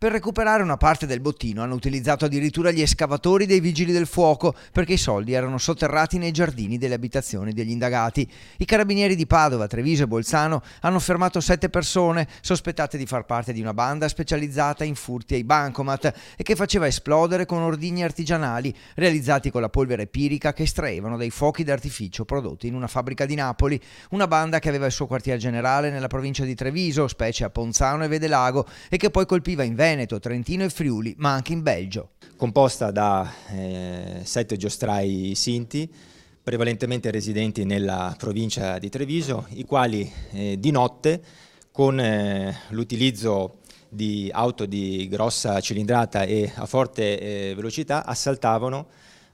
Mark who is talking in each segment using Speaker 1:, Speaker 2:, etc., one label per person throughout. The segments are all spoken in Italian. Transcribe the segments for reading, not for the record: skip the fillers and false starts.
Speaker 1: Per recuperare una parte del bottino hanno utilizzato addirittura gli escavatori dei vigili del fuoco, perché i soldi erano sotterrati nei giardini delle abitazioni degli indagati. I carabinieri di Padova, Treviso e Bolzano hanno fermato 7 persone sospettate di far parte di una banda specializzata in furti ai bancomat e che faceva esplodere con ordigni artigianali realizzati con la polvere pirica che estraevano dai fuochi d'artificio prodotti in una fabbrica di Napoli. Una banda che aveva il suo quartier generale nella provincia di Treviso, specie a Ponzano e Vedelago, e che poi colpiva in Veneto, Trentino e Friuli, ma anche in Belgio.
Speaker 2: Composta da 7 giostrai sinti, prevalentemente residenti nella provincia di Treviso, i quali di notte, con l'utilizzo di auto di grossa cilindrata e a forte velocità, assaltavano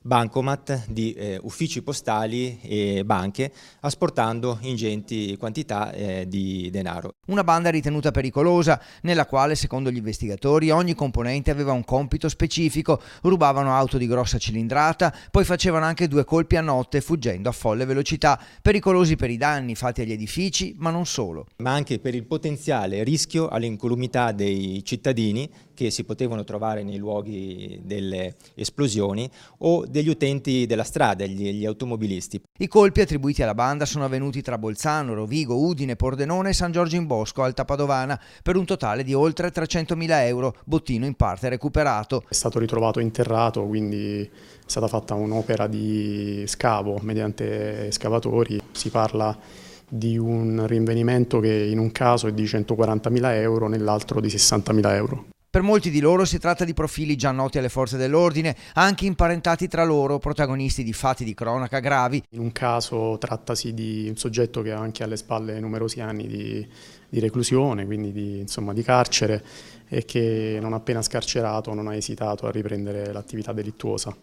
Speaker 2: bancomat di uffici postali e banche, asportando ingenti quantità di denaro.
Speaker 1: Una banda ritenuta pericolosa, nella quale, secondo gli investigatori, ogni componente aveva un compito specifico: rubavano auto di grossa cilindrata, poi facevano anche 2 colpi a notte fuggendo a folle velocità, pericolosi per i danni fatti agli edifici, ma non solo.
Speaker 2: Ma anche per il potenziale rischio all'incolumità dei cittadini che si potevano trovare nei luoghi delle esplosioni o degli utenti della strada, gli automobilisti.
Speaker 1: I colpi attribuiti alla banda sono avvenuti tra Bolzano, Rovigo, Udine, Pordenone e San Giorgio in Bosco, Alta Padovana, per un totale di oltre 300.000 euro, bottino in parte recuperato.
Speaker 3: È stato ritrovato interrato, quindi è stata fatta un'opera di scavo mediante escavatori. Si parla di un rinvenimento che in un caso è di 140.000 euro, nell'altro di 60.000 euro.
Speaker 1: Per molti di loro si tratta di profili già noti alle forze dell'ordine, anche imparentati tra loro, protagonisti di fatti di cronaca gravi.
Speaker 3: In un caso trattasi di un soggetto che ha anche alle spalle numerosi anni di reclusione, quindi di carcere, e che non appena scarcerato non ha esitato a riprendere l'attività delittuosa.